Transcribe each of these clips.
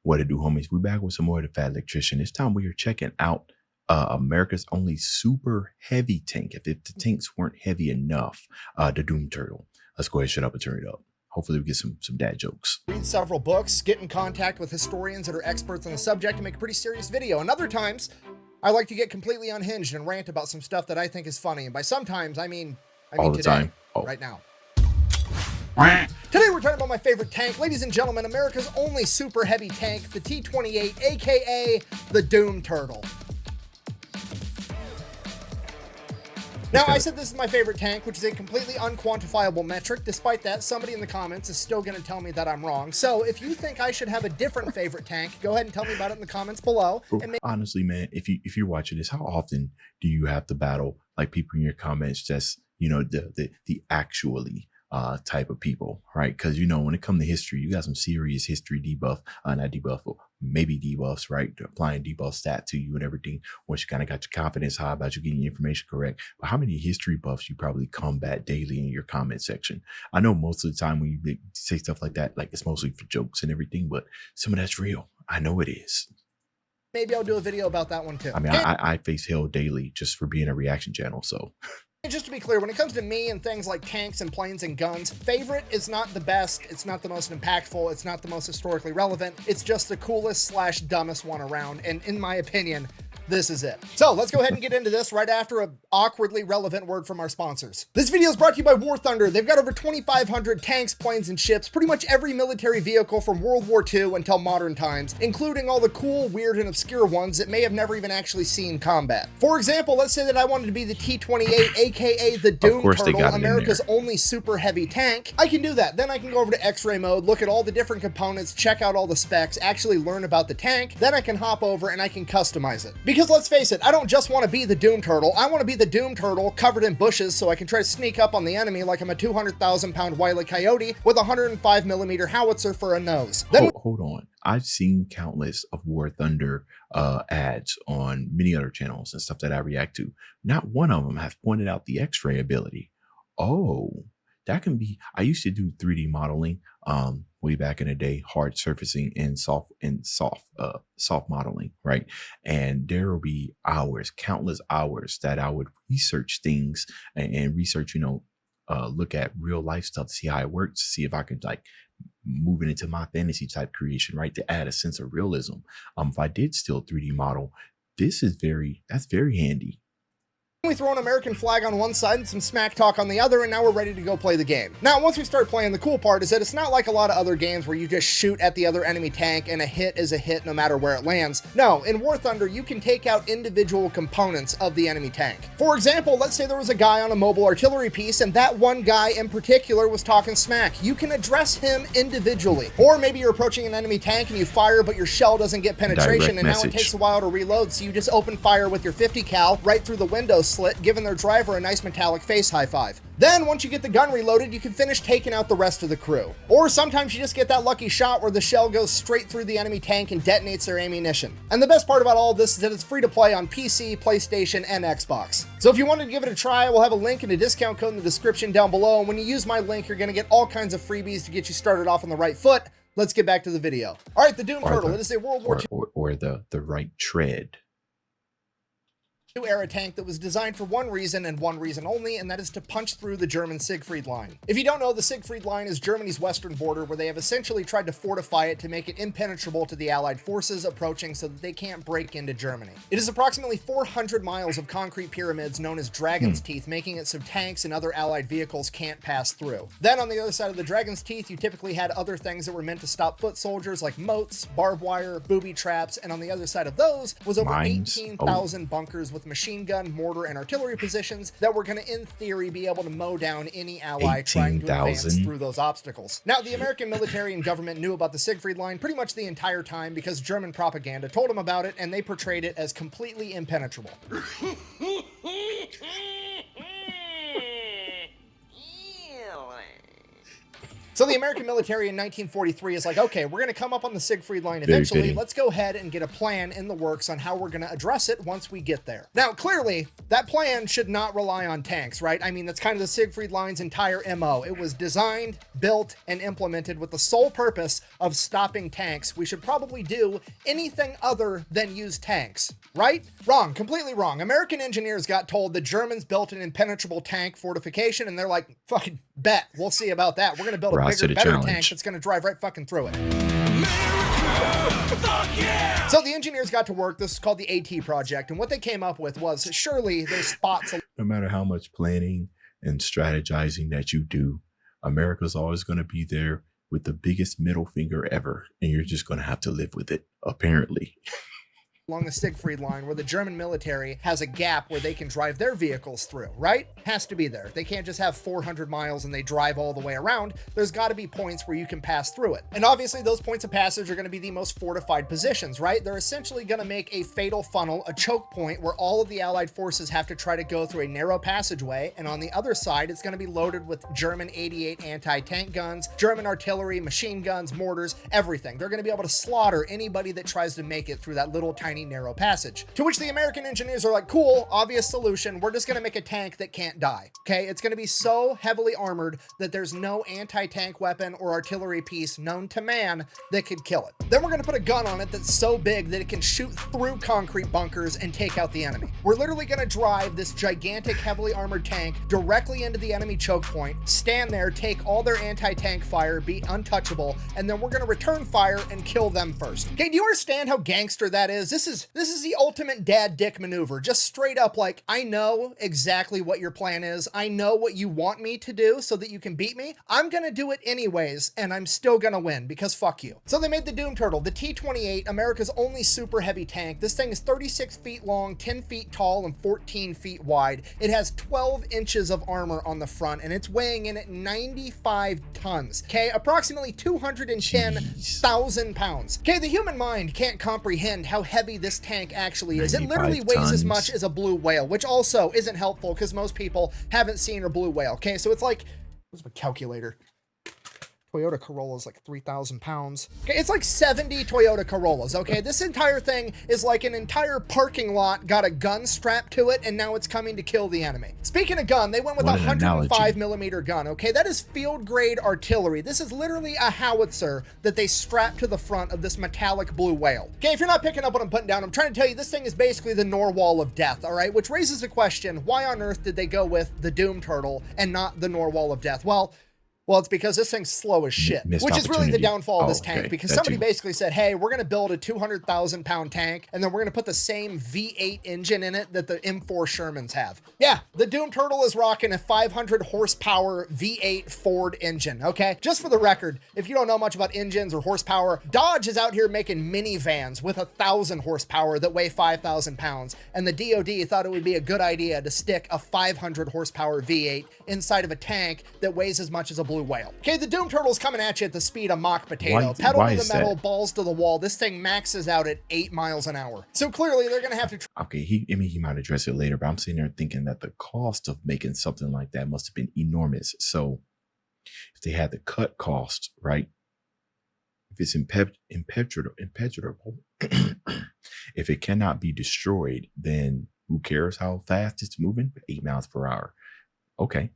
What it do, homies? We back with some more of the Fat Electrician. This time we are checking out America's only super heavy tank. If the tanks weren't heavy enough, the Doom Turtle. Let's go ahead, shut up, and turn it up. Hopefully we get some dad jokes. Read several books, get in contact with historians that are experts on the subject, and make a pretty serious video. And other times, I like to get completely unhinged and rant about some stuff that I think is funny. And by sometimes, I mean All the today, time. Oh. Right now. Today we're talking about my favorite tank. Ladies and gentlemen, America's only super heavy tank, the T-28, aka the Doom Turtle. Now, I said this is my favorite tank, which is a completely unquantifiable metric. Despite that, somebody in the comments is still going to tell me that I'm wrong. So if you think I should have a different favorite tank, go ahead and tell me about it in the comments below. And honestly, man, if you're watching this, how often do you have to battle like people in your comments just, you know, the actually type of people, right? Because, you know, when it comes to history, you got some serious history debuff, not debuff, or maybe debuffs, right? Applying debuff stat to you and everything. Once you kind of got your confidence high about you getting your information correct. But how many history buffs you probably combat daily in your comment section? I know most of the time when you say stuff like that, like it's mostly for jokes and everything, but some of that's real. I know it is. Maybe I'll do a video about that one too. I mean, I face hell daily just for being a reaction channel, so. And just to be clear, when it comes to me and things like tanks and planes and guns, favorite is not the best, it's not the most impactful, it's not the most historically relevant, it's just the coolest / dumbest one around, and in my opinion, this is it. So let's go ahead and get into this right after an awkwardly relevant word from our sponsors. This video is brought to you by War Thunder. They've got over 2,500 tanks, planes, and ships, pretty much every military vehicle from World War II until modern times, including all the cool, weird, and obscure ones that may have never even actually seen combat. For example, let's say that I wanted to be the T-28, aka the Doom Turtle, America's only super heavy tank. I can do that. Then I can go over to X-ray mode, look at all the different components, check out all the specs, actually learn about the tank. Then I can hop over and I can customize it. Because let's face it, I don't just want to be the Doom Turtle. I want to be the Doom Turtle covered in bushes so I can try to sneak up on the enemy like I'm a 200,000-pound Wile E. Coyote with a 105mm howitzer for a nose. Then hold on. I've seen countless of War Thunder ads on many other channels and stuff that I react to. Not one of them has pointed out the X-ray ability. Oh, that can be. I used to do 3D modeling way back in the day, hard surfacing and soft modeling, right? And there will be hours, countless hours that I would research things and research, you know, look at real life stuff to see how it works, to see if I could like move it into my fantasy type creation, right? To add a sense of realism. If I did still 3D model, that's very handy. we throw an American flag on one side and some smack talk on the other, and now we're ready to go play the game. Now, once we start playing, the cool part is that it's not like a lot of other games where you just shoot at the other enemy tank and a hit is a hit no matter where it lands. No, in War Thunder, you can take out individual components of the enemy tank. For example, let's say there was a guy on a mobile artillery piece, and that one guy in particular was talking smack. You can address him individually. Or maybe you're approaching an enemy tank and you fire, but your shell doesn't get penetration, and now it takes a while to reload, so you just open fire with your 50 cal right through the window slit, giving their driver a nice metallic face high five. Then, once you get the gun reloaded, you can finish taking out the rest of the crew. Or sometimes you just get that lucky shot where the shell goes straight through the enemy tank and detonates their ammunition. And the best part about all of this is that it's free to play on PC, PlayStation, and Xbox. So if you wanted to give it a try, we'll have a link and a discount code in the description down below, and when you use my link, you're going to get all kinds of freebies to get you started off on the right foot. Let's get back to the video. All right, the Doom Turtle. It is a World War II or the right tread era tank that was designed for one reason and one reason only, and that is to punch through the German Siegfried Line. If you don't know, the Siegfried Line is Germany's western border, where they have essentially tried to fortify it to make it impenetrable to the Allied forces approaching so that they can't break into Germany. It is approximately 400 miles of concrete pyramids known as Dragon's Teeth, making it so tanks and other Allied vehicles can't pass through. Then on the other side of the Dragon's Teeth, you typically had other things that were meant to stop foot soldiers like moats, barbed wire, booby traps, and on the other side of those was over 18,000 bunkers with machine gun, mortar, and artillery positions that were going to, in theory, be able to mow down any ally trying to advance through those obstacles. Now, the American military and government knew about the Siegfried Line pretty much the entire time because German propaganda told them about it, and they portrayed it as completely impenetrable. So the American military in 1943 is like, okay, we're going to come up on the Siegfried Line Very eventually. fitting. Let's go ahead and get a plan in the works on how we're going to address it once we get there. Now, clearly, that plan should not rely on tanks, right? I mean, that's kind of the Siegfried Line's entire MO. It was designed, built, and implemented with the sole purpose of stopping tanks. We should probably do anything other than use tanks, right? Wrong, completely wrong. American engineers got told the Germans built an impenetrable tank fortification, and they're like, fucking bet, we'll see about that. We're going to build a Rise to bigger, the better challenge. tank that's going to drive right fucking through it. So the engineers got to work. This is called the AT project, and what they came up with was surely there's spots. No matter how much planning and strategizing that you do, America's always going to be there with the biggest middle finger ever, and you're just going to have to live with it, apparently. Along the Siegfried Line where the German military has a gap where they can drive their vehicles through, right? Has to be there. They can't just have 400 miles and they drive all the way around. There's got to be points where you can pass through it. And obviously those points of passage are going to be the most fortified positions, right? They're essentially going to make a fatal funnel, a choke point where all of the Allied forces have to try to go through a narrow passageway. And on the other side, it's going to be loaded with German 88 anti-tank guns, German artillery, machine guns, mortars, everything. They're going to be able to slaughter anybody that tries to make it through that little tiny narrow passage. To which the American engineers are like, cool, obvious solution. We're just going to make a tank that can't die. Okay, it's going to be so heavily armored that there's no anti-tank weapon or artillery piece known to man that could kill it. Then we're going to put a gun on it that's so big that it can shoot through concrete bunkers and take out the enemy. We're literally going to drive this gigantic, heavily armored tank directly into the enemy choke point, stand there, take all their anti-tank fire, be untouchable, and then we're going to return fire and kill them first. Okay, do you understand how gangster that is? This is the ultimate dad dick maneuver. Just straight up like, I know exactly what your plan is. I know what you want me to do so that you can beat me. I'm gonna do it anyways, and I'm still gonna win because fuck you. So they made the Doom Turtle, the T-28, America's only super heavy tank. This thing is 36 feet long, 10 feet tall, and 14 feet wide. It has 12 inches of armor on the front, and it's weighing in at 95 tons. Okay, approximately 210,000 pounds. Okay, the human mind can't comprehend how heavy this tank actually is. It literally 95 weighs as tons. much as a blue whale, which also isn't helpful because most people haven't seen a blue whale. Okay, so it's like, what's my calculator? Toyota Corolla is like 3,000 pounds. Okay, it's like 70 Toyota Corollas, okay? This entire thing is like an entire parking lot got a gun strapped to it, and now it's coming to kill the enemy. Speaking of gun, they went with a What an 105 analogy. millimeter gun, okay? That is field-grade artillery. This is literally a howitzer that they strapped to the front of this metallic blue whale. Okay, if you're not picking up what I'm putting down, I'm trying to tell you this thing is basically the Norwal of death, all right? Which raises the question, why on earth did they go with the Doom Turtle and not the Norwal of death? Well, it's because this thing's slow as shit, Missed which is really the opportunity. downfall of this Oh, tank, okay. because That somebody too. basically said, hey, we're going to build a 200,000 pound tank, and then we're going to put the same V8 engine in it that the M4 Shermans have. Yeah, the Doom Turtle is rocking a 500 horsepower V8 Ford engine, okay? Just for the record, if you don't know much about engines or horsepower, Dodge is out here making minivans with 1,000 horsepower that weigh 5,000 pounds, and the DoD thought it would be a good idea to stick a 500 horsepower V8 inside of a tank that weighs as much as a blue whale. Okay, the Doom Turtle's coming at you at the speed of mock potato. Pedal why to the is metal, that? balls to the wall. This thing maxes out at 8 miles an hour. So clearly they're going to have to Okay, he might address it later, but I'm sitting there thinking that the cost of making something like that must have been enormous. So if they had the cut cost, right? If it's impenetrable, if it cannot be destroyed, then who cares how fast it's moving? 8 miles per hour. Okay.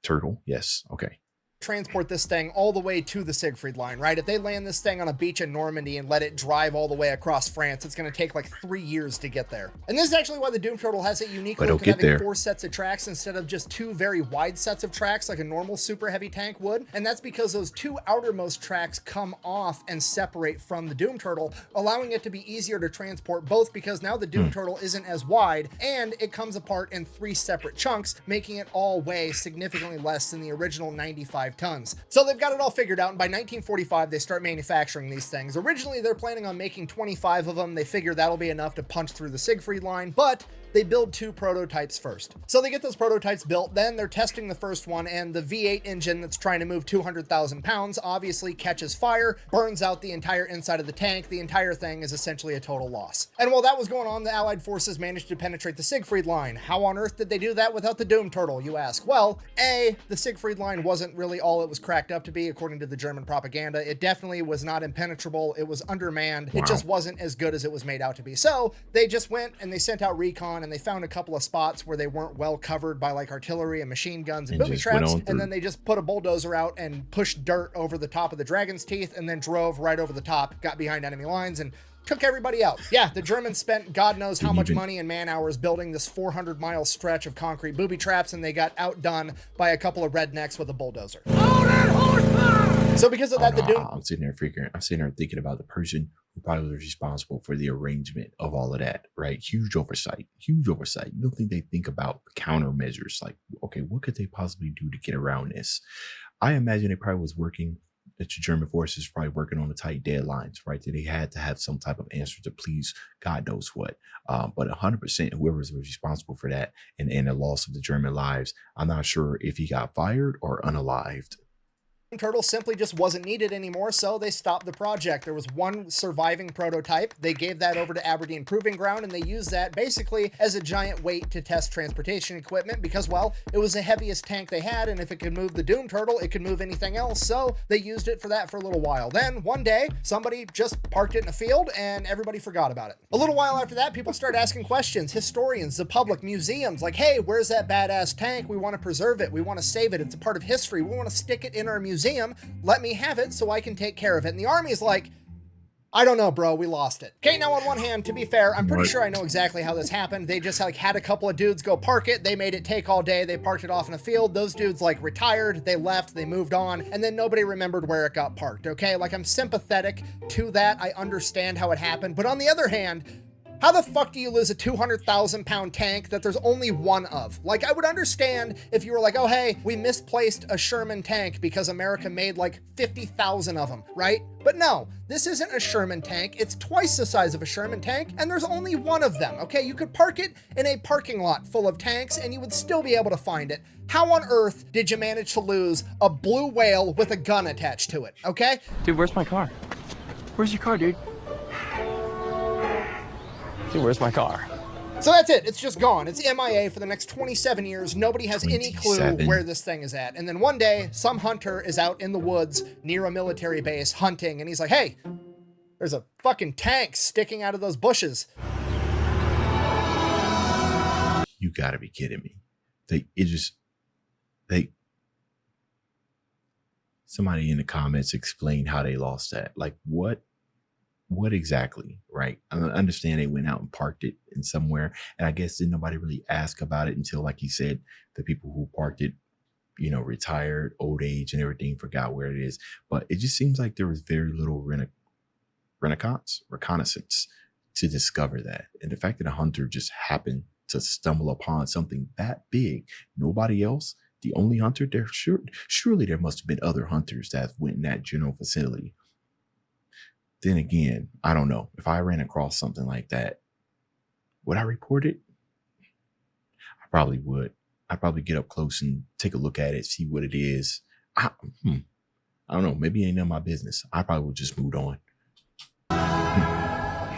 Turtle, yes. Okay. transport this thing all the way to the Siegfried Line, right? If they land this thing on a beach in Normandy and let it drive all the way across France, it's going to take like 3 years to get there. And this is actually why the Doom Turtle has a unique But it'll look of get having there. 4 sets of tracks instead of just 2 very wide sets of tracks like a normal super heavy tank would. And that's because those 2 outermost tracks come off and separate from the Doom Turtle, allowing it to be easier to transport, both because now the Doom Turtle isn't as wide and it comes apart in 3 separate chunks, making it all weigh significantly less than the original 95 tons. So they've got it all figured out, and by 1945 they start manufacturing these things. Originally they're planning on making 25 of them. They figure that'll be enough to punch through the Siegfried Line, but they build 2 prototypes first. So they get those prototypes built, then they're testing the first one, and the V8 engine that's trying to move 200,000 pounds obviously catches fire, burns out the entire inside of the tank. The entire thing is essentially a total loss. And while that was going on, the Allied forces managed to penetrate the Siegfried Line. How on earth did they do that without the Doom Turtle, you ask? Well, A, the Siegfried Line wasn't really all it was cracked up to be, according to the German propaganda. It definitely was not impenetrable. It was undermanned. It just wasn't as good as it was made out to be. So they just went and they sent out recon, and they found a couple of spots where they weren't well covered by like artillery and machine guns and booby traps, and then they just put a bulldozer out and pushed dirt over the top of the Dragon's Teeth, and then drove right over the top, got behind enemy lines, and took everybody out. Yeah, the Germans spent God knows how much money and man hours building this 400-mile stretch of concrete booby traps, and they got outdone by a couple of rednecks with a bulldozer. So because of that, the Doom... I'm sitting there thinking about the person who probably was responsible for the arrangement of all of that, right? Huge oversight. You don't think they think about countermeasures, like, okay, what could they possibly do to get around this? I imagine they probably was working, the German forces probably working on the tight deadlines, right? That they had to have some type of answer to please God knows what. But 100%, whoever was responsible for that and the loss of the German lives, I'm not sure if he got fired or unalived. Turtle simply just wasn't needed anymore, so they stopped the project. There was one surviving prototype. They gave that over to Aberdeen Proving Ground, and they used that basically as a giant weight to test transportation equipment because, well, it was the heaviest tank they had, and if it could move the Doom Turtle, it could move anything else, so they used it for that for a little while. Then, one day, somebody just parked it in a field, and everybody forgot about it. A little while after that, people started asking questions. Historians, the public, museums, like, hey, where's that badass tank? We want to preserve it. We want to save it. It's a part of history. We want to stick it in our museum. Let me have it so I can take care of it. And the army's like, I don't know, bro, we lost it. Okay, now on one hand, to be fair, I'm pretty sure I know exactly how this happened. They just like had a couple of dudes go park it. They made it take all day. They parked it off in a field. Those dudes like retired, they left, they moved on, and then nobody remembered where it got parked, okay? Like, I'm sympathetic to that. I understand how it happened. But on the other hand, how the fuck do you lose a 200,000 pound tank that there's only one of? Like, I would understand if you were like, oh, hey, we misplaced a Sherman tank because America made like 50,000 of them, right? But no, this isn't a Sherman tank. It's twice the size of a Sherman tank, and there's only one of them, okay? You could park it in a parking lot full of tanks, and you would still be able to find it. How on earth did you manage to lose a blue whale with a gun attached to it, okay? Dude, where's my car? Where's your car, dude? Dude, where's my car? So that's it. It's just gone. It's MIA for the next 27 years. Nobody has any clue where this thing is at. And then one day, some hunter is out in the woods near a military base hunting, and he's like, hey, there's a fucking tank sticking out of those bushes. You gotta be kidding me. Somebody in the comments explain how they lost that. Like, what exactly, right? I understand they went out and parked it in somewhere, and I guess then nobody really asked about it until, like he said, the people who parked it, you know, retired, old age and everything, forgot where it is. But it just seems like there was very little reconnaissance to discover that. And the fact that a hunter just happened to stumble upon something that big, nobody else, the only hunter there, surely there must have been other hunters that went in that general facility. Then again, I don't know. If I ran across something like that, would I report it? I probably would. I'd probably get up close and take a look at it, see what it is. I don't know. Maybe it ain't none of my business. I probably would just move on.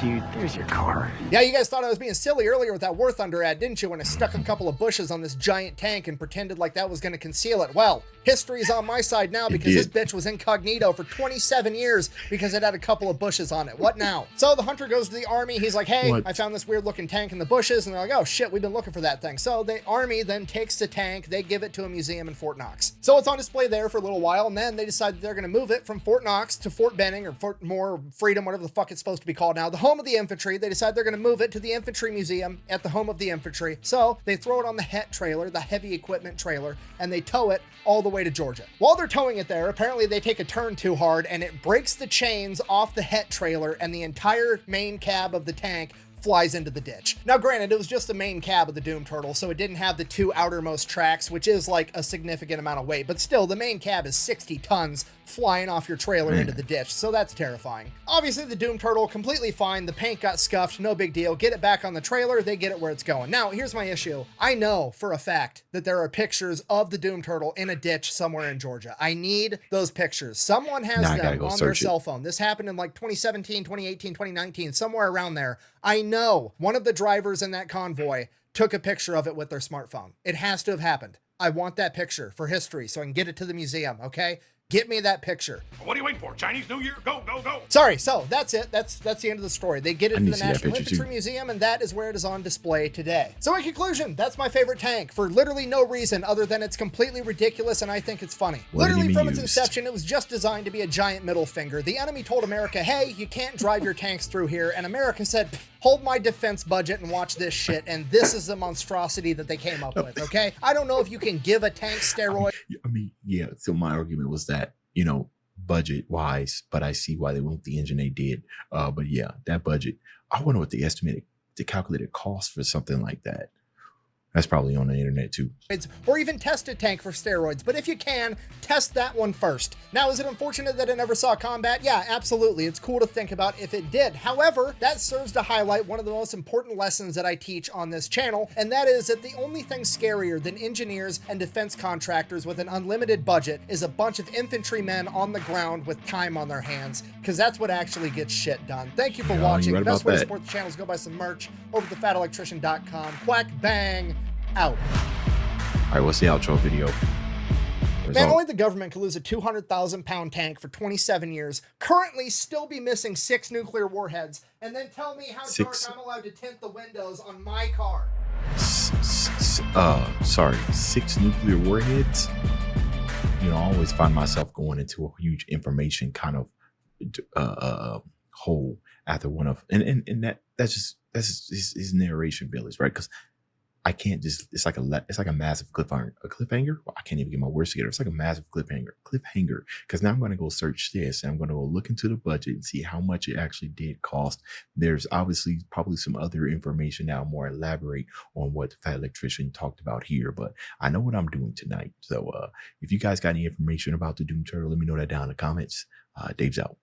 Dude, there's your car. Yeah, you guys thought I was being silly earlier with that War Thunder ad, didn't you? When I stuck a couple of bushes on this giant tank and pretended like that was going to conceal it. Well, history's on my side now because this bitch was incognito for 27 years because it had a couple of bushes on it. What now? So the hunter goes to the army. He's like, hey, I found this weird looking tank in the bushes. And they're like, oh shit, we've been looking for that thing. So the army then takes the tank. They give it to a museum in Fort Knox. So it's on display there for a little while. And then they decide that they're going to move it from Fort Knox to Fort Benning or Fort Moore Freedom, whatever the fuck it's supposed to be called now. The home of the infantry. They decide they're going to move it to the infantry museum at the home of the infantry. So they throw it on the HET trailer, the heavy equipment trailer, and they tow it all the way to Georgia. While they're towing it there, apparently they take a turn too hard and it breaks the chains off the HET trailer and the entire main cab of the tank flies into the ditch. Now, granted, it was just the main cab of the Doom Turtle, so it didn't have the two outermost tracks, which is like a significant amount of weight, but still, the main cab is 60 tons flying off your trailer Man. into the ditch, so that's terrifying. Obviously, the Doom Turtle, completely fine. The paint got scuffed, no big deal. Get it back on the trailer, they get it where it's going. Now, here's my issue. I know for a fact that there are pictures of the Doom Turtle in a ditch somewhere in Georgia. I need those pictures. Someone has Now I gotta them go on their search it. cell phone. This happened in like 2017, 2018, 2019, somewhere around there. I know one of the drivers in that convoy took a picture of it with their smartphone. It has to have happened. I want that picture for history so I can get it to the museum, okay? Get me that picture. What are you waiting for? Chinese New Year? Go, go, go. Sorry, so that's it. That's the end of the story. They get it I to need the to see that National picture, Infantry too. Museum, and that is where it is on display today. So in conclusion, that's my favorite tank for literally no reason other than it's completely ridiculous and I think it's funny. What did Literally he from its use? inception, it was just designed to be a giant middle finger. The enemy told America, hey, you can't drive your tanks through here, and America said, hold my defense budget and watch this shit, and this is the monstrosity that they came up with, okay? I don't know if you can give a tank steroid. I mean, yeah. So my argument was that, you know, budget wise, but I see why they went with the engine they did. But yeah, that budget, I wonder what the calculated cost for something like that. That's probably on the internet too. Or even test a tank for steroids, but if you can, test that one first. Now, is it unfortunate that it never saw combat? Yeah, absolutely. It's cool to think about if it did. However, that serves to highlight one of the most important lessons that I teach on this channel, and that is that the only thing scarier than engineers and defense contractors with an unlimited budget is a bunch of infantrymen on the ground with time on their hands, because that's what actually gets shit done. Thank you for Yeah, watching. you're The right best about way to that. support the channel is go buy some merch over at thefatelectrician.com. Quack, bang, out. All right, what's the outro video? There's Man, all- only the government could lose a 200,000 pound tank for 27 years, currently still be missing 6 nuclear warheads, and then tell me how Six. dark I'm allowed to tint the windows on my car. sorry, 6 nuclear warheads. You know, I always find myself going into a huge information kind of hole after one of, and that's just his narration village, right? Because I can't just, it's like a massive cliffhanger. Well, I can't even get my words together. It's like a massive cliffhanger, because now I'm going to go search this and I'm going to go look into the budget and see how much it actually did cost. There's obviously probably some other information now more elaborate on what the Fat Electrician talked about here, but I know what I'm doing tonight. So if you guys got any information about the Doom Turtle, let me know that down in the comments. Dave's out.